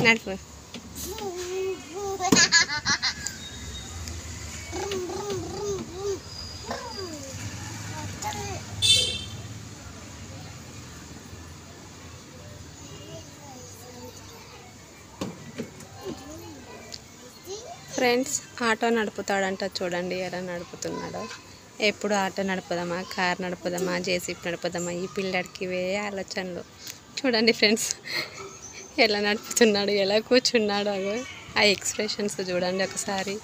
నడుపు. Friends auto నడుపుతాడంట, చూడండి ఎలా నడుపుతున్నాడో. ఎప్పుడు ఆటో నడుపుదామా, కార్ నడుపుదామా, జేసీబీ నడుపుదామా, ఈ పిల్లడికి ఇవే ఆలోచనలు. చూడండి ఫ్రెండ్స్ ఎలా నడుపుతున్నాడు, ఎలా కూర్చున్నాడు, ఆ ఎక్స్ప్రెషన్స్ చూడండి ఒకసారి.